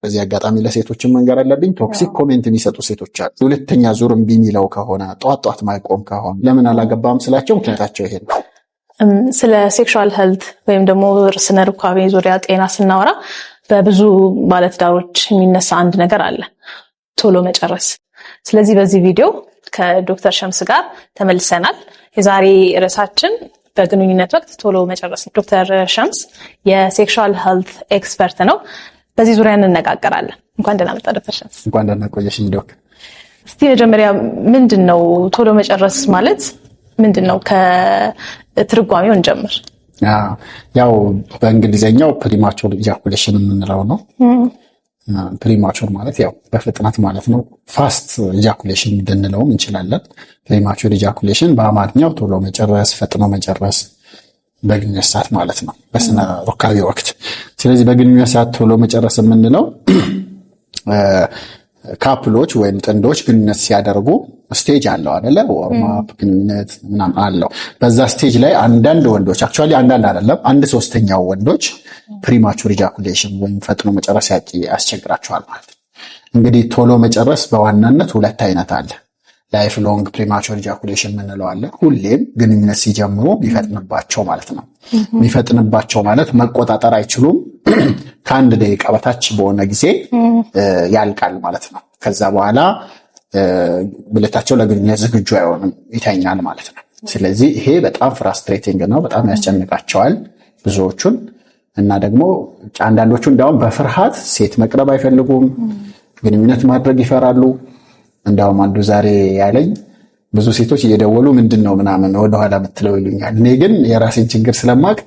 በዚህ አጋጣሚ ለሴቶችን መንገር አለብኝ። ቶክሲክ ኮሜንት የሚሰጡ ሴቶች አሉ። ሁለተኛ ዙር እምቢ የሚለው ከሆነ ጧት ማይቆም ከሆነ ለምን አላገባም ስላቸው ምክንያታቸው ይሄ ነው። ስለ ሴክሹዋል ሄልት ወይም ደግሞ ስነ ርካቤ ዙሪያ ጤና ስናወራ በብዙ ባለትዳሮች የሚነሳ አንድ ነገር አለ፣ ቶሎ መጨረስ። ስለዚህ በዚህ ቪዲዮ ከዶክተር ሸምስ ጋር ተመልሰናል። የዛሬ ርዕሳችን በግንኙነት ወቅት ቶሎ መጨረስ ነው። ዶክተር ሸምስ የሴክሹዋል ሄልት ኤክስፐርት ነው። በዚህ ዙሪያ እንነጋገራለን። እንኳን ደህና መጣ ዶክተር ሸምስ። እንኳን ደህና ቆየሽኝ ዶክ። እስቲ መጀመሪያ ምንድነው ቶሎ መጨረስ ማለት ምንድነው? ከትርጓሜው እንጀምር። ያው በእንግሊዘኛው ፕሪማቹር ኢጃኩሌሽን የምንለው ነው። ፕሪማቹር ማለት ያው በፍጥነት ማለት ነው። ፋስት ኢጃኩሌሽን እንድንለውም እንችላለን። ፕሪማቹር ኢጃኩሌሽን በአማርኛው ቶሎ መጨረስ፣ ፈጥኖ መጨረስ በግንኙነት ሰዓት ማለት ነው፣ በስነ ሩካቤ ወቅት። ስለዚህ በግንኙነት ሰዓት ቶሎ መጨረስ የምንለው ካፕሎች ወይም ጥንዶች ግንኙነት ሲያደርጉ ስቴጅ አለው አይደለ? ዎርም አፕ ግንኙነት ምናምን አለው። በዛ ስቴጅ ላይ አንዳንድ ወንዶች አክቹዋሊ አንዳንድ አይደለም 1/3 ወንዶች ፕሪማቹር ኢጃኩሌሽን ወይም ፈጥኖ መጨረስ ያስቸግራቸዋል ማለት ነው። እንግዲህ ቶሎ መጨረስ በዋናነት ሁለት አይነት አለ። ላይፍ ሎንግ ፕሪማቹር ኢጃኩሌሽን የምንለው አለ። ሁሌም ግንኙነት ሲጀምሩ የሚፈጥንባቸው ማለት ነው። የሚፈጥንባቸው ማለት መቆጣጠር አይችሉም። ከአንድ ደቂቃ በታች በሆነ ጊዜ ያልቃል ማለት ነው። ከዛ በኋላ ብልታቸው ለግንኙነት ዝግጁ አይሆንም፣ ይተኛል ማለት ነው። ስለዚህ ይሄ በጣም ፍራስትሬቲንግ ነው፣ በጣም ያስጨንቃቸዋል ብዙዎቹን። እና ደግሞ አንዳንዶቹ እንዲያውም በፍርሃት ሴት መቅረብ አይፈልጉም፣ ግንኙነት ማድረግ ይፈራሉ። እንዳውም አንዱ ዛሬ ያለኝ ብዙ ሴቶች እየደወሉ ምንድነው ምናምን ወደኋላ ምትለው ይሉኛል። እኔ ግን የራሴን ችግር ስለማቅ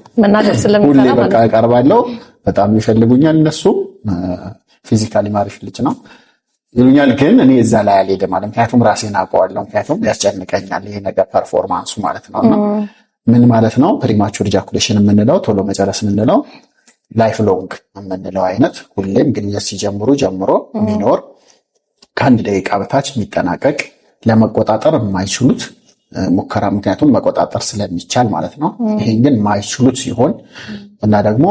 ሁሌ በቃ እቀርባለሁ። በጣም ይፈልጉኛል እነሱ፣ ፊዚካሊ ማሪፍ ልጅ ነው ይሉኛል። ግን እኔ እዛ ላይ አልሄድም ማለት ምክንያቱም ራሴን አውቀዋለሁ። ምክንያቱም ያስጨንቀኛል ይሄ ነገር ፐርፎርማንሱ ማለት ነው። ምን ማለት ነው? ፕሪማቹር ኢጃኩሌሽን የምንለው ቶሎ መጨረስ የምንለው ላይፍ ሎንግ የምንለው አይነት ሁሌም ግንኙነት ሲጀምሩ ጀምሮ የሚኖር ከአንድ ደቂቃ በታች የሚጠናቀቅ ለመቆጣጠር የማይችሉት ሙከራ፣ ምክንያቱም መቆጣጠር ስለሚቻል ማለት ነው። ይሄን ግን የማይችሉት ሲሆን እና ደግሞ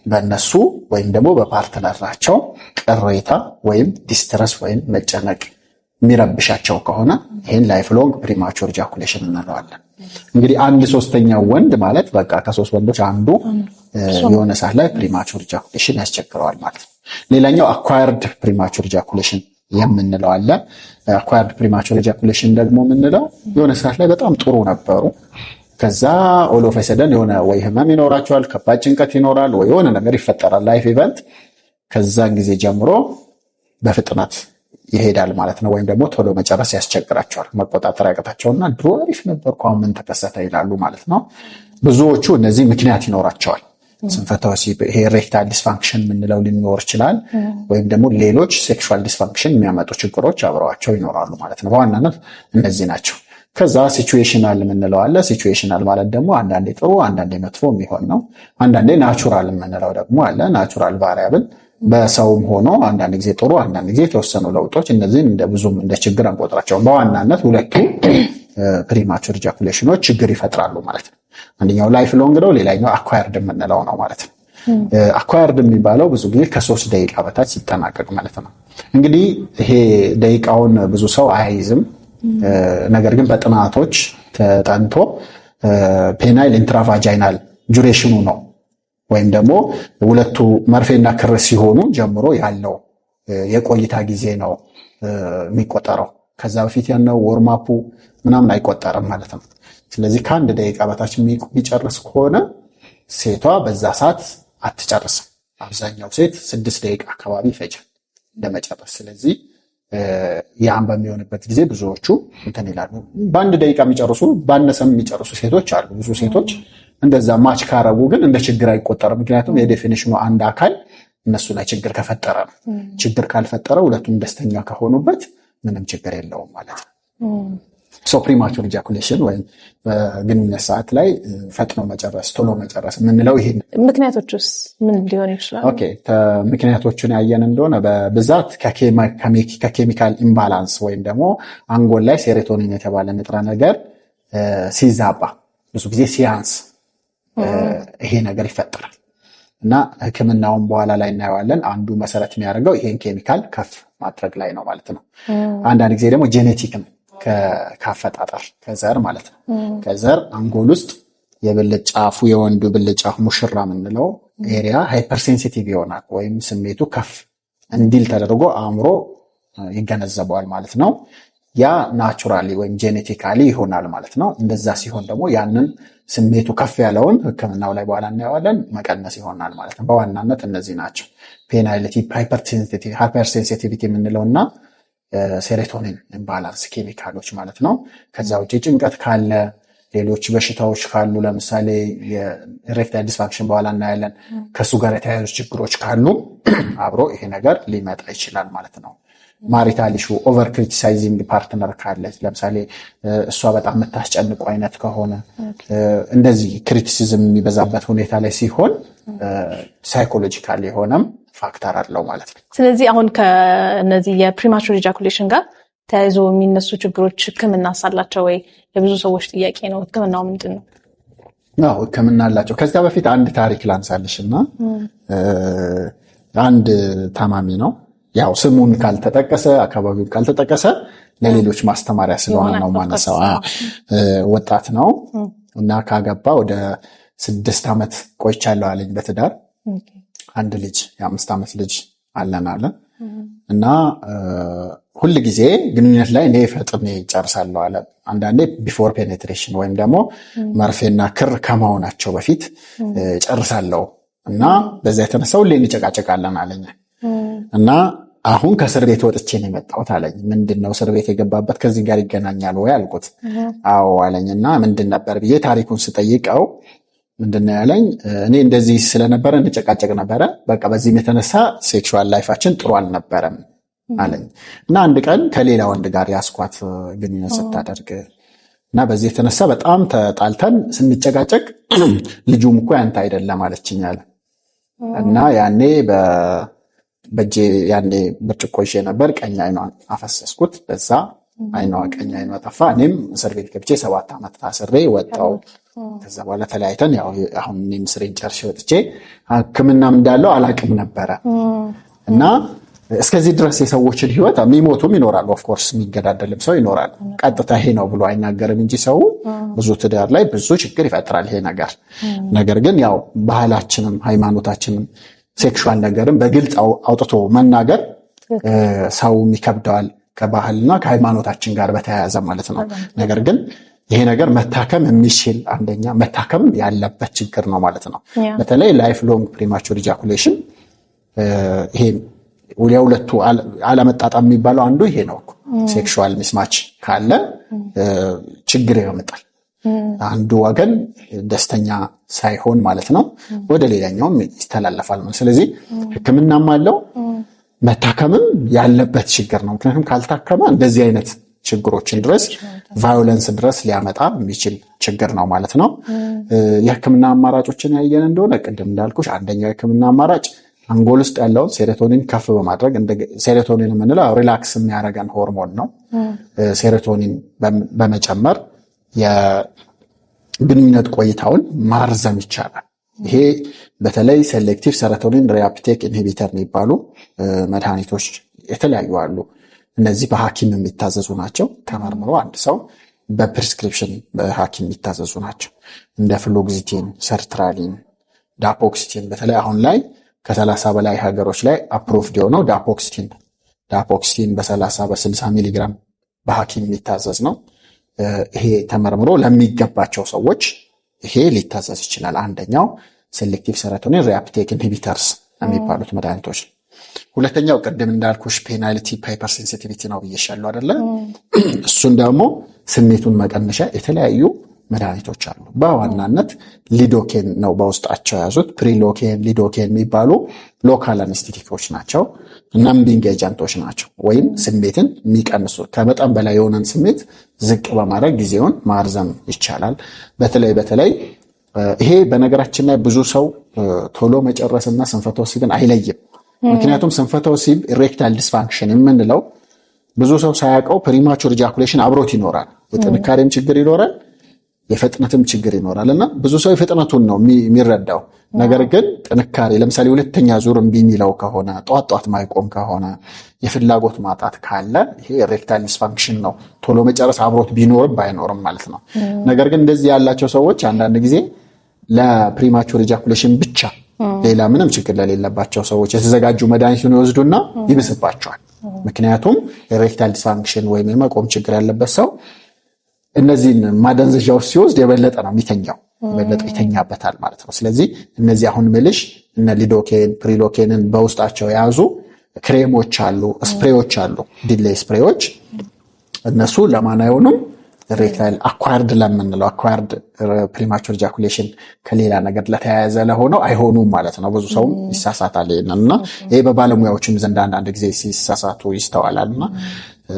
በእነሱ ወይም ደግሞ በፓርትነራቸው ቅሬታ ወይም ዲስትረስ ወይም መጨነቅ የሚረብሻቸው ከሆነ ይሄን ላይፍ ሎንግ ፕሪማቹር ኢጃኩሌሽን እንለዋለን። እንግዲህ 1/3 ወንድ ማለት በቃ ከ3 ወንዶች አንዱ የሆነ ሰዓት ላይ ፕሪማቹር ኢጃኩሌሽን ያስቸግረዋል ማለት ነው። ሌላኛው አኳየርድ ፕሪማቹር ኢጃኩሌሽን የምንለው አለ። አኳየርድ ፕሪማቹር ኢጃኩሌሽን ደግሞ የምንለው የሆነ ሰዓት ላይ በጣም ጥሩ ነበሩ፣ ከዛ ኦል ኦፍ ሰደን የሆነ ወይ ህመም ይኖራቸዋል፣ ከባድ ጭንቀት ይኖራል፣ ወይ የሆነ ነገር ይፈጠራል፣ ላይፍ ኢቨንት። ከዛን ጊዜ ጀምሮ በፍጥነት ይሄዳል ማለት ነው። ወይም ደግሞ ቶሎ መጨረስ ያስቸግራቸዋል፣ መቆጣጠር ያቀታቸውና ድሮ አሪፍ ነበርኩ አሁን ምን ተከሰተ ይላሉ ማለት ነው። ብዙዎቹ እነዚህ ምክንያት ይኖራቸዋል። ስንፈተ ወሲብ፣ ይሄ ሬክታል ዲስፋንክሽን የምንለው ሊኖር ይችላል፣ ወይም ደግሞ ሌሎች ሴክሹዋል ዲስፋንክሽን የሚያመጡ ችግሮች አብረዋቸው ይኖራሉ ማለት ነው። በዋናነት እነዚህ ናቸው። ከዛ ሲቹዌሽናል የምንለው አለ። ሲቹዌሽናል ማለት ደግሞ አንዳንዴ ጥሩ አንዳንዴ መጥፎ የሚሆን ነው። አንዳንዴ ናቹራል የምንለው ደግሞ አለ። ናቹራል ቫሪያብል በሰውም ሆኖ አንዳንድ ጊዜ ጥሩ አንዳንድ ጊዜ የተወሰኑ ለውጦች፣ እነዚህን ብዙም እንደ ችግር አንቆጥራቸውም። በዋናነት ሁለቱ ፕሪማቹር ኢጃኩሌሽኖች ችግር ይፈጥራሉ ማለት ነው። አንደኛው ላይፍ ሎንግ ነው፣ ሌላኛው አኳየርድ የምንለው ነው ማለት ነው። አኳየርድ የሚባለው ብዙ ጊዜ ከ3 ደቂቃ በታች ሲጠናቀቅ ማለት ነው። እንግዲህ ይሄ ደቂቃውን ብዙ ሰው አይይዝም። ነገር ግን በጥናቶች ተጠንቶ ፔናይል ኢንትራቫጃይናል ጁሬሽኑ ነው ወይም ደግሞ ሁለቱ መርፌና ክር ሲሆኑ ጀምሮ ያለው የቆይታ ጊዜ ነው የሚቆጠረው። ከዛ በፊት ያለው ወርማፑ ምናምን አይቆጠርም ማለት ነው። ስለዚህ ከ1 ደቂቃ በታች የሚጨርስ ከሆነ ሴቷ በዛ ሰዓት አትጨርስም። አብዛኛው ሴት 6 ደቂቃ አካባቢ ይፈጃል ለመጨረስ። ስለዚህ ያን በሚሆንበት ጊዜ ብዙዎቹ እንትን ይላሉ። በ1 ደቂቃ የሚጨርሱ ባነሰም የሚጨርሱ ሴቶች አሉ። ብዙ ሴቶች እንደዛ ማች ካረጉ ግን እንደ ችግር አይቆጠርም። ምክንያቱም የዴፊኒሽኑ አንድ አካል እነሱ ላይ ችግር ከፈጠረ ነው። ችግር ካልፈጠረ ሁለቱም ደስተኛ ከሆኑበት ምንም ችግር የለውም ማለት ነው። ፕሪማቹር ኢጃኩሌሽን ወይም በግንኙነት ሰዓት ላይ ፈጥኖ መጨረስ ቶሎ መጨረስ የምንለው ይሄ። ምክንያቶቹስ ምን ሊሆን ይችላል? ኦኬ ምክንያቶቹን ያየን እንደሆነ በብዛት ከኬሚካል ኢምባላንስ ወይም ደግሞ አንጎል ላይ ሴሮቶኒን የተባለ ንጥረ ነገር ሲዛባ ብዙ ጊዜ ሲያንስ ይሄ ነገር ይፈጠራል። እና ህክምናውን በኋላ ላይ እናየዋለን። አንዱ መሰረት የሚያደርገው ይሄን ኬሚካል ከፍ ማድረግ ላይ ነው ማለት ነው። አንዳንድ ጊዜ ደግሞ ጄኔቲክ ነው፣ ከአፈጣጠር ከዘር ማለት ነው። ከዘር አንጎል ውስጥ የብልት ጫፉ የወንዱ ብልት ጫፍ ሙሽራ የምንለው ኤሪያ ሃይፐርሴንሲቲቭ ይሆናል፣ ወይም ስሜቱ ከፍ እንዲል ተደርጎ አእምሮ ይገነዘበዋል ማለት ነው። ያ ናቹራሊ ወይም ጄኔቲካሊ ይሆናል ማለት ነው። እንደዛ ሲሆን ደግሞ ያንን ስሜቱ ከፍ ያለውን ህክምናው ላይ በኋላ እናየዋለን መቀነስ ይሆናል ማለት ነው። በዋናነት እነዚህ ናቸው፣ ፔናይሊቲ፣ ሃይፐርሴንሲቲቪቲ የምንለው እና ሴሮቶኒን ኢምባላንስ ኬሚካሎች ማለት ነው። ከዛ ውጭ ጭንቀት ካለ፣ ሌሎች በሽታዎች ካሉ፣ ለምሳሌ የኢሬክታይል ዲስፋንክሽን በኋላ እናያለን፣ ከሱ ጋር የተያያዙ ችግሮች ካሉ አብሮ ይሄ ነገር ሊመጣ ይችላል ማለት ነው። ማሪታል ኢሹ፣ ኦቨር ክሪቲሳይዚንግ ፓርትነር ካለች፣ ለምሳሌ እሷ በጣም የምታስጨንቁ አይነት ከሆነ፣ እንደዚህ ክሪቲሲዝም የሚበዛበት ሁኔታ ላይ ሲሆን ሳይኮሎጂካል የሆነም ፋክተር አለው ማለት ነው። ስለዚህ አሁን ከነዚህ የፕሪማቹር ኢጃኩሌሽን ጋር ተያይዞ የሚነሱ ችግሮች ህክምና አላቸው ወይ? የብዙ ሰዎች ጥያቄ ነው። ህክምናው ምንድን ነው? አዎ ህክምና አላቸው። ከዚያ በፊት አንድ ታሪክ ላንሳልሽ እና አንድ ታማሚ ነው፣ ያው ስሙን ካልተጠቀሰ አካባቢውን ካልተጠቀሰ ለሌሎች ማስተማሪያ ስለሆነ ነው ማነሳው። ወጣት ነው እና ካገባ ወደ 6 ዓመት ቆይቻለሁ አለኝ በትዳር። አንድ ልጅ የ5 ዓመት ልጅ አለን አለ እና ሁል ጊዜ ግንኙነት ላይ እኔ ፈጥሜ ጨርሳለሁ አለ። አንዳንዴ ቢፎር ፔኔትሬሽን ወይም ደግሞ መርፌና ክር ከመሆናቸው በፊት ጨርሳለሁ እና በዛ የተነሳ ሁሌ እንጨቃጨቃለን አለኝ እና አሁን ከእስር ቤት ወጥቼ ነው የመጣሁት አለኝ። ምንድነው እስር ቤት የገባበት ከዚህ ጋር ይገናኛል ወይ አልኩት። አዎ አለኝና ምንድን ነበር ብዬ ታሪኩን ስጠይቀው ምንድነው ያለኝ፣ እኔ እንደዚህ ስለነበረ እንጨቃጨቅ ነበረ፣ በቃ በዚህም የተነሳ ሴክሹዋል ላይፋችን ጥሩ አልነበረም አለኝ እና አንድ ቀን ከሌላ ወንድ ጋር ያስኳት ግንኙነት ስታደርግ እና በዚህ የተነሳ በጣም ተጣልተን ስንጨቃጨቅ ልጁም እኮ ያንተ አይደለም አለችኝ አለ እና ያኔ በእጄ ያኔ ብርጭቆ ይዤ ነበር፣ ቀኝ አይኗን አፈሰስኩት። በዛ አይኗ ቀኝ አይኗ ጠፋ። እኔም እስር ቤት ገብቼ 7 ዓመት ታስሬ ወጣው። ከዛ በኋላ ተለያይተን ያው አሁን እኔም ስሬን ጨርሼ ወጥቼ ሕክምናም እንዳለው አላቅም ነበረ እና እስከዚህ ድረስ የሰዎችን ህይወት የሚሞቱም ይኖራሉ። ኦፍኮርስ የሚገዳደልም ሰው ይኖራል። ቀጥታ ይሄ ነው ብሎ አይናገርም እንጂ ሰው ብዙ ትዳር ላይ ብዙ ችግር ይፈጥራል ይሄ ነገር። ነገር ግን ያው ባህላችንም ሃይማኖታችንም ሴክሹዋል ነገርም በግልጽ አውጥቶ መናገር ሰውም ይከብደዋል ከባህልና ከሃይማኖታችን ጋር በተያያዘ ማለት ነው። ነገር ግን ይሄ ነገር መታከም የሚችል አንደኛ መታከም ያለበት ችግር ነው ማለት ነው። በተለይ ላይፍ ሎንግ ፕሪማቹር ኢጃኩሌሽን ይሄ የሁለቱ አለመጣጣም የሚባለው አንዱ ይሄ ነው። ሴክሹዋል ሚስማች ካለ ችግር ያመጣል። አንዱ ወገን ደስተኛ ሳይሆን ማለት ነው ወደ ሌላኛውም ይተላለፋል ማለት። ስለዚህ ሕክምናም አለው መታከምም ያለበት ችግር ነው። ምክንያቱም ካልታከመ እንደዚህ አይነት ችግሮችን ድረስ ቫዮለንስ ድረስ ሊያመጣ የሚችል ችግር ነው ማለት ነው። የሕክምና አማራጮችን ያየን እንደሆነ ቅድም እንዳልኩሽ አንደኛው የሕክምና አማራጭ አንጎል ውስጥ ያለውን ሴሮቶኒን ከፍ በማድረግ ሴሮቶኒን የምንለው ሪላክስ የሚያደርገን ሆርሞን ነው። ሴሮቶኒን በመጨመር የግንኙነት ቆይታውን ማርዘም ይቻላል። ይሄ በተለይ ሴሌክቲቭ ሴሮቶኒን ሪአፕቴክ ኢንሂቢተር የሚባሉ መድኃኒቶች የተለያዩ አሉ። እነዚህ በሐኪም የሚታዘዙ ናቸው። ተመርምሮ አንድ ሰው በፕሪስክሪፕሽን በሐኪም የሚታዘዙ ናቸው። እንደ ፍሎግዚቲን፣ ሰርትራሊን፣ ዳፖክሲቲን በተለይ አሁን ላይ ከ30 በላይ ሀገሮች ላይ አፕሮቭድ የሆነው ዳፖክሲቲን በ30 በ60 ሚሊግራም በሐኪም የሚታዘዝ ነው። ይሄ ተመርምሮ ለሚገባቸው ሰዎች ይሄ ሊታዘዝ ይችላል። አንደኛው ሴሌክቲቭ ሴሮቶኒን ሪአፕቴክ ኢንሂቢተርስ የሚባሉት መድኃኒቶች። ሁለተኛው ቅድም እንዳልኩሽ ፔናልቲ ሃይፐርሴንሲቲቪቲ ነው ብዬሻለሁ አይደለ? እሱን ደግሞ ስሜቱን መቀነሻ የተለያዩ መድኃኒቶች አሉ። በዋናነት ሊዶኬን ነው በውስጣቸው የያዙት። ፕሪሎኬን፣ ሊዶኬን የሚባሉ ሎካል አነስቴቲኮች ናቸው። ናምቢንግ ኤጀንቶች ናቸው። ወይም ስሜትን የሚቀንሱ ከመጠን በላይ የሆነን ስሜት ዝቅ በማድረግ ጊዜውን ማርዘም ይቻላል። በተለይ ይሄ በነገራችን ላይ ብዙ ሰው ቶሎ መጨረስና ስንፈተ ወሲብን አይለይም። ምክንያቱም ስንፈተ ወሲብ ኢሬክታይል ዲስፋንክሽን የምንለው ብዙ ሰው ሳያውቀው ፕሪማቹር ኢጃኩሌሽን አብሮት ይኖራል። የጥንካሬም ችግር ይኖራል፣ የፍጥነትም ችግር ይኖራልና ብዙ ሰው የፍጥነቱን ነው የሚረዳው። ነገር ግን ጥንካሬ ለምሳሌ ሁለተኛ ዙር እምቢ የሚለው ከሆነ ጧት ማይቆም ከሆነ የፍላጎት ማጣት ካለ ይሄ ኤሬክታይል ዲስፋንክሽን ነው። ቶሎ መጨረስ አብሮት ቢኖርም ባይኖርም ማለት ነው። ነገር ግን እንደዚህ ያላቸው ሰዎች አንዳንድ ጊዜ ለፕሪማቹር ኢጃኩሌሽን ብቻ ሌላ ምንም ችግር ለሌለባቸው ሰዎች የተዘጋጁ መድኃኒቱን ይወስዱና ይብስባቸዋል። ምክንያቱም ኤሬክታይል ዲስፋንክሽን ወይም የመቆም ችግር ያለበት ሰው እነዚህን ማደንዘዣዎች ሲወስድ የበለጠ ነው የሚተኛው፣ የበለጠ ይተኛበታል ማለት ነው። ስለዚህ እነዚህ አሁን ምልሽ እነ ሊዶኬን ፕሪሎኬንን በውስጣቸው የያዙ ክሬሞች አሉ፣ ስፕሬዎች አሉ፣ ዲሌይ ስፕሬዎች። እነሱ ለማን አይሆኑም? ኤሬክታይል አኳርድ ለምንለው አኳርድ ፕሪማቹር ኢጃኩሌሽን ከሌላ ነገር ለተያያዘ ለሆነው አይሆኑም ማለት ነው። ብዙ ሰው ይሳሳታል ይሄንና ይሄ በባለሙያዎችም ዘንድ አንዳንድ ጊዜ ሲሳሳቱ ይስተዋላልና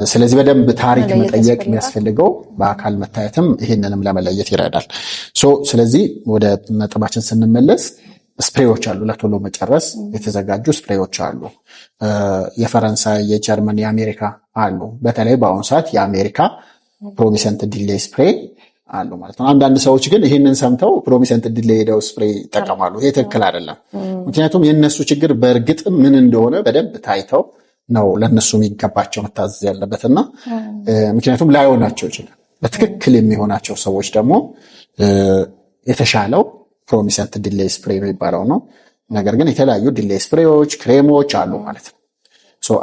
ስለዚህ በደንብ ታሪክ መጠየቅ የሚያስፈልገው በአካል መታየትም ይሄንንም ለመለየት ይረዳል። ስለዚህ ወደ ነጥባችን ስንመለስ ስፕሬዎች አሉ፣ ለቶሎ መጨረስ የተዘጋጁ ስፕሬዎች አሉ። የፈረንሳይ፣ የጀርመን፣ የአሜሪካ አሉ። በተለይ በአሁኑ ሰዓት የአሜሪካ ፕሮሚሰንት ዲሌይ ስፕሬይ አሉ ማለት ነው። አንዳንድ ሰዎች ግን ይህንን ሰምተው ፕሮሚሰንት ዲሌይ ሄደው ስፕሬይ ይጠቀማሉ። ይሄ ትክክል አይደለም። ምክንያቱም የነሱ ችግር በእርግጥ ምን እንደሆነ በደንብ ታይተው ነው ለነሱ የሚገባቸው መታዘዝ ያለበትና ምክንያቱም ላይሆናቸው ይችላል። በትክክል የሚሆናቸው ሰዎች ደግሞ የተሻለው ፕሮሚሰንት ዲሌይ ስፕሬይ የሚባለው ነው። ነገር ግን የተለያዩ ዲሌይ ስፕሬዎች፣ ክሬሞች አሉ ማለት ነው።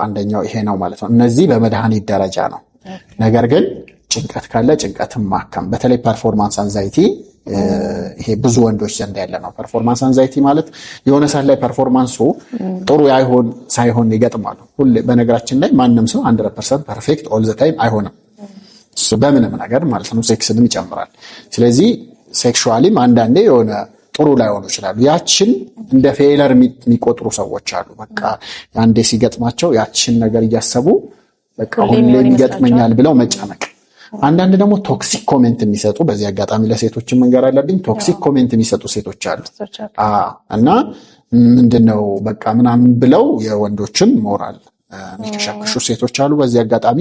አንደኛው ይሄ ነው ማለት ነው። እነዚህ በመድኃኒት ደረጃ ነው። ነገር ግን ጭንቀት ካለ ጭንቀትን ማከም፣ በተለይ ፐርፎርማንስ አንዛይቲ ይሄ ብዙ ወንዶች ዘንድ ያለ ነው። ፐርፎርማንስ አንዛይቲ ማለት የሆነ ሰዓት ላይ ፐርፎርማንሱ ጥሩ ሳይሆን ይገጥማሉ። ሁሌ በነገራችን ላይ ማንም ሰው 100% ፐርፌክት ኦል ዘ ታይም አይሆንም፣ በምንም ነገር ማለት ነው። ሴክስንም ይጨምራል። ስለዚህ ሴክሹዋሊም አንዳንዴ የሆነ ጥሩ ላይሆኑ ይችላሉ። ያችን እንደ ፌለር የሚቆጥሩ ሰዎች አሉ። በቃ አንዴ ሲገጥማቸው ያችን ነገር እያሰቡ በቃ ሁሌ ይገጥመኛል ብለው መጨነቅ። አንዳንድ ደግሞ ቶክሲክ ኮሜንት የሚሰጡ፣ በዚህ አጋጣሚ ለሴቶችን መንገር አለብኝ፣ ቶክሲክ ኮሜንት የሚሰጡ ሴቶች አሉ እና ምንድነው በቃ ምናምን ብለው የወንዶችን ሞራል የሚከሻከሹ ሴቶች አሉ። በዚህ አጋጣሚ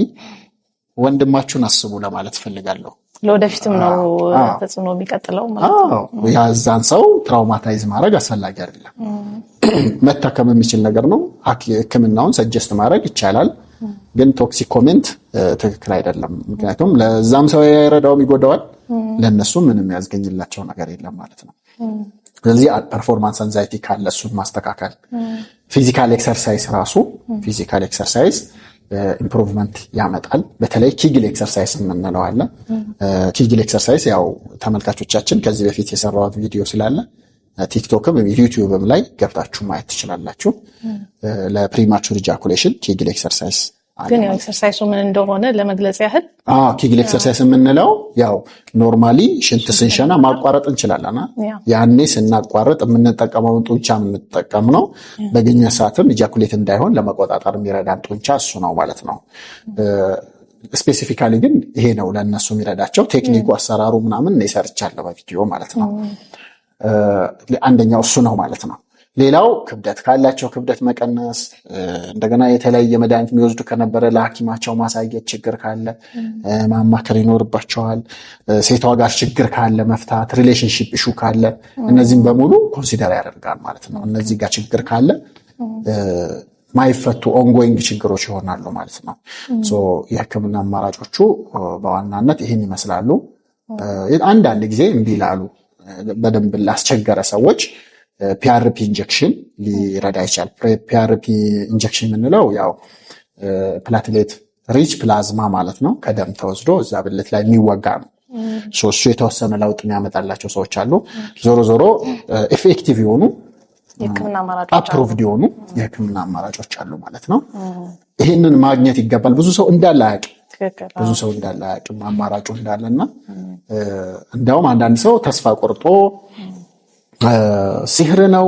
ወንድማችሁን አስቡ ለማለት ፈልጋለሁ። ለወደፊትም ነው ተጽዕኖ የሚቀጥለው ማለት ነው። ያዛን ሰው ትራውማታይዝ ማድረግ አስፈላጊ አይደለም። መታከም የሚችል ነገር ነው። ሕክምናውን ሰጀስት ማድረግ ይቻላል። ግን ቶክሲክ ኮሜንት ትክክል አይደለም። ምክንያቱም ለዛም ሰው ያይረዳውም ይጎዳዋል፣ ለነሱም ምንም ያስገኝላቸው ነገር የለም ማለት ነው። ስለዚህ ፐርፎርማንስ አንዛይቲ ካለ እሱን ማስተካከል፣ ፊዚካል ኤክሰርሳይዝ ራሱ ፊዚካል ኤክሰርሳይዝ ኢምፕሩቭመንት ያመጣል። በተለይ ኪግል ኤክሰርሳይዝ የምንለው አለ። ኪግል ኤክሰርሳይዝ ያው ተመልካቾቻችን ከዚህ በፊት የሰራሁት ቪዲዮ ስላለ ቲክቶክም ዩቲዩብም ላይ ገብታችሁ ማየት ትችላላችሁ። ለፕሪማቹር ኢጃኩሌሽን ኪግል ኤክሰርሳይዝ ግን ያው ኤክሰርሳይዙ ምን እንደሆነ ለመግለጽ ያህል ኪግል ኤክሰርሳይዝ የምንለው ያው ኖርማሊ ሽንት ስንሸና ማቋረጥ እንችላለን። ያኔ ስናቋረጥ የምንጠቀመውን ጡንቻ የምንጠቀም ነው። በግንኙነት ሰዓትም ኢጃኩሌት እንዳይሆን ለመቆጣጠር የሚረዳን ጡንቻ እሱ ነው ማለት ነው። ስፔሲፊካሊ ግን ይሄ ነው ለእነሱ የሚረዳቸው። ቴክኒኩ፣ አሰራሩ ምናምን ይሰርቻለሁ በቪዲዮ ማለት ነው። አንደኛው እሱ ነው ማለት ነው። ሌላው ክብደት ካላቸው ክብደት መቀነስ፣ እንደገና የተለያየ መድኃኒት የሚወስዱ ከነበረ ለሐኪማቸው ማሳየት፣ ችግር ካለ ማማከር ይኖርባቸዋል። ሴቷ ጋር ችግር ካለ መፍታት፣ ሪሌሽንሺፕ ኢሹ ካለ እነዚህም በሙሉ ኮንሲደር ያደርጋል ማለት ነው። እነዚህ ጋር ችግር ካለ ማይፈቱ ኦንጎይንግ ችግሮች ይሆናሉ ማለት ነው። የህክምና አማራጮቹ በዋናነት ይህን ይመስላሉ። አንዳንድ ጊዜ እምቢ ላሉ በደንብ ላስቸገረ ሰዎች ፒአርፒ ኢንጀክሽን ሊረዳ ይችላል። ፒአርፒ ኢንጀክሽን የምንለው ያው ፕላትሌት ሪች ፕላዝማ ማለት ነው። ከደም ተወስዶ እዛ ብልት ላይ የሚወጋ ነው። እሱ የተወሰነ ለውጥ የሚያመጣላቸው ሰዎች አሉ። ዞሮ ዞሮ ኤፌክቲቭ የሆኑ አፕሩቭድ የሆኑ የህክምና አማራጮች አሉ ማለት ነው። ይህንን ማግኘት ይገባል። ብዙ ሰው እንዳለ አያውቅም አማራጩ እንዳለና እንዲያውም አንዳንድ ሰው ተስፋ ቆርጦ ሲህር ነው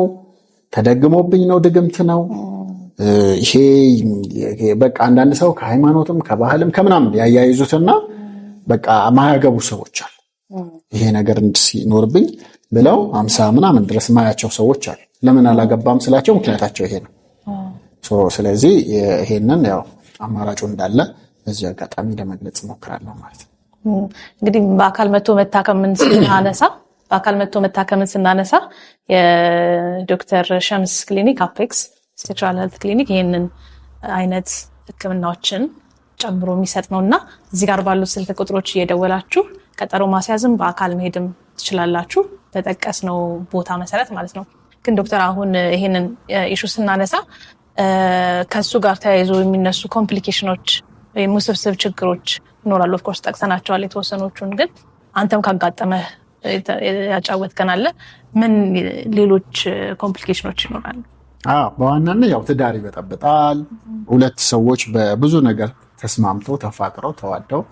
ተደግሞብኝ ነው ድግምት ነው ይሄ በቃ አንዳንድ ሰው ከሃይማኖትም ከባህልም ከምናምን ያያይዙትና በቃ ማያገቡ ሰዎች አሉ። ይሄ ነገር እንድሲኖርብኝ ብለው 50 ምናምን ድረስ ማያቸው ሰዎች አሉ። ለምን አላገባም ስላቸው ምክንያታቸው ይሄ ነው። ስለዚህ ይሄንን ያው አማራጩ እንዳለ በዚህ አጋጣሚ ለመግለጽ ሞክራለሁ ማለት ነው። እንግዲህ በአካል መጥቶ መታከምን ስናነሳ የዶክተር ሸምስ ክሊኒክ አፔክስ ሴክሹዋል ሄልት ክሊኒክ ይህንን አይነት ህክምናዎችን ጨምሮ የሚሰጥ ነውና እዚህ ጋር ባሉት ስልክ ቁጥሮች እየደወላችሁ ቀጠሮ ማስያዝም በአካል መሄድም ትችላላችሁ በጠቀስነው ቦታ መሰረት ማለት ነው። ግን ዶክተር አሁን ይሄንን ኢሹ ስናነሳ ከሱ ጋር ተያይዞ የሚነሱ ኮምፕሊኬሽኖች ወይም ውስብስብ ችግሮች ይኖራሉ። ኦፍ ኮርስ ጠቅሰናቸዋል የተወሰኖቹን። ግን አንተም ካጋጠመህ ያጫወትከን አለ። ምን ሌሎች ኮምፕሊኬሽኖች ይኖራሉ? በዋናነት ያው ትዳር ይበጠብጣል። ሁለት ሰዎች በብዙ ነገር ተስማምተው ተፋቅረው ተዋደው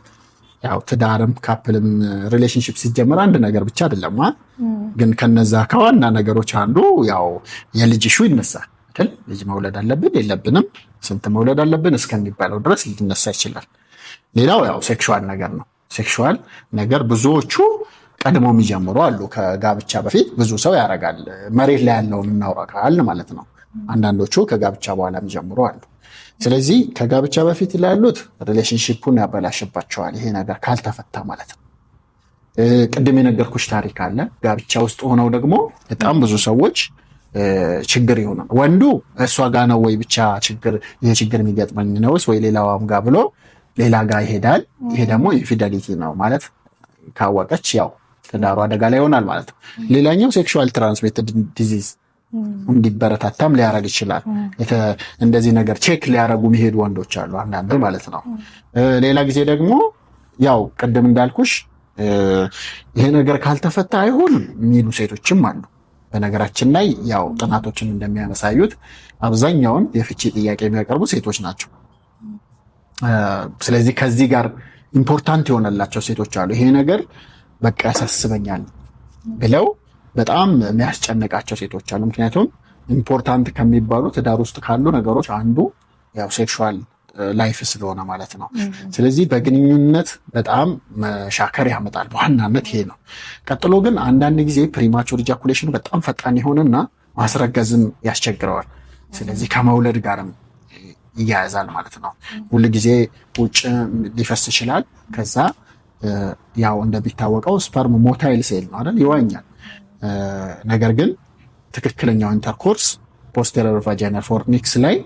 ያው ትዳርም ካፕልም ሪሌሽንሺፕ ሲጀመር አንድ ነገር ብቻ አይደለም። ግን ከነዛ ከዋና ነገሮች አንዱ ያው የልጅ ኢሹ ይነሳል አይደል? ልጅ መውለድ አለብን የለብንም፣ ስንት መውለድ አለብን እስከሚባለው ድረስ ሊነሳ ይችላል። ሌላው ያው ሴክሹዋል ነገር ነው። ሴክሹዋል ነገር ብዙዎቹ ቀድመው የሚጀምሩ አሉ። ከጋብቻ በፊት ብዙ ሰው ያደርጋል። መሬት ላይ ያለውን እናውራ ካልን ማለት ነው። አንዳንዶቹ ከጋብቻ በኋላ የሚጀምሩ አሉ። ስለዚህ ከጋብቻ በፊት ላሉት ሪሌሽንሺፑን ያበላሽባቸዋል ይሄ ነገር ካልተፈታ ማለት ነው። ቅድም የነገርኩሽ ታሪክ አለ። ጋብቻ ውስጥ ሆነው ደግሞ በጣም ብዙ ሰዎች ችግር ይሆናል። ወንዱ እሷ ጋ ነው ወይ ብቻ ችግር ይሄ ችግር የሚገጥመኝ ነውስ ወይ ሌላዋም ጋ ብሎ ሌላ ጋ ይሄዳል። ይሄ ደግሞ ኢንፊደሊቲ ነው ማለት ካወቀች ያው ትዳሩ አደጋ ላይ ይሆናል ማለት ነው። ሌላኛው ሴክሹዋል ትራንስሚትድ ዲዚዝ እንዲበረታታም ሊያረግ ይችላል። እንደዚህ ነገር ቼክ ሊያረጉ የሚሄዱ ወንዶች አሉ አንዳንድ ማለት ነው። ሌላ ጊዜ ደግሞ ያው ቅድም እንዳልኩሽ ይሄ ነገር ካልተፈታ አይሆንም የሚሉ ሴቶችም አሉ። በነገራችን ላይ ያው ጥናቶችን እንደሚያሳዩት አብዛኛውን የፍቺ ጥያቄ የሚያቀርቡ ሴቶች ናቸው። ስለዚህ ከዚህ ጋር ኢምፖርታንት የሆነላቸው ሴቶች አሉ። ይሄ ነገር በቃ ያሳስበኛል ብለው በጣም የሚያስጨንቃቸው ሴቶች አሉ። ምክንያቱም ኢምፖርታንት ከሚባሉ ትዳር ውስጥ ካሉ ነገሮች አንዱ ያው ሴክሹዋል ላይፍ ስለሆነ ማለት ነው። ስለዚህ በግንኙነት በጣም መሻከር ያመጣል። በዋናነት ይሄ ነው። ቀጥሎ ግን አንዳንድ ጊዜ ፕሪማቹር ኢጃኩሌሽኑ በጣም ፈጣን ይሆንና ማስረገዝም ያስቸግረዋል። ስለዚህ ከመውለድ ጋርም ይያያዛል ማለት ነው። ሁል ጊዜ ውጭ ሊፈስ ይችላል። ከዛ ያው እንደሚታወቀው ስፐርም ሞታይል ሴል ነው አይደል? ይዋኛል። ነገር ግን ትክክለኛው ኢንተርኮርስ ፖስቴሪየር ቫጃይናል ፎርኒክስ ላይ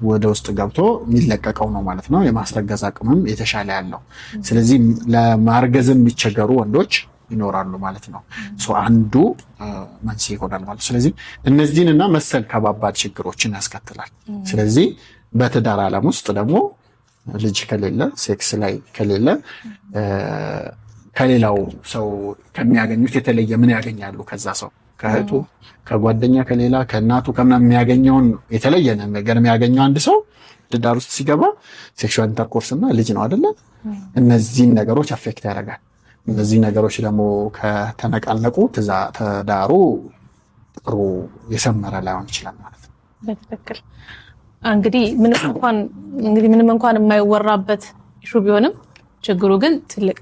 ወደ ውስጥ ገብቶ የሚለቀቀው ነው ማለት ነው። የማስረገዝ አቅምም የተሻለ ያለው። ስለዚህ ለማርገዝም የሚቸገሩ ወንዶች ይኖራሉ ማለት ነው። አንዱ መንስኤ ይሆናል ማለት። ስለዚህ እነዚህንና መሰል ከባባድ ችግሮችን ያስከትላል። ስለዚህ በትዳር ዓለም ውስጥ ደግሞ ልጅ ከሌለ ሴክስ ላይ ከሌለ ከሌላው ሰው ከሚያገኙት የተለየ ምን ያገኛሉ? ከዛ ሰው ከእህቱ፣ ከጓደኛ፣ ከሌላ ከእናቱ ከምናምን የሚያገኘውን የተለየ ነገር የሚያገኘው አንድ ሰው ትዳር ውስጥ ሲገባ ሴክሹዋል ኢንተርኮርስ እና ልጅ ነው አይደለ? እነዚህን ነገሮች አፌክት ያደርጋል። እነዚህ ነገሮች ደግሞ ከተነቃነቁ ትዳሩ ጥሩ የሰመረ ላይሆን ይችላል ማለት ነው። በትክክል እንግዲህ ምንም እንኳን የማይወራበት ኢሹ ቢሆንም ችግሩ ግን ትልቅ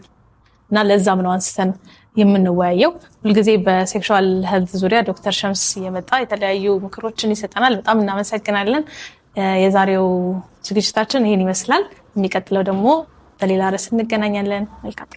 እና ለዛም ነው አንስተን የምንወያየው። ሁልጊዜ በሴክሹዋል ሄልት ዙሪያ ዶክተር ሸምስ እየመጣ የተለያዩ ምክሮችን ይሰጠናል። በጣም እናመሰግናለን። የዛሬው ዝግጅታችን ይህን ይመስላል። የሚቀጥለው ደግሞ በሌላ ርዕስ እንገናኛለን። መልካም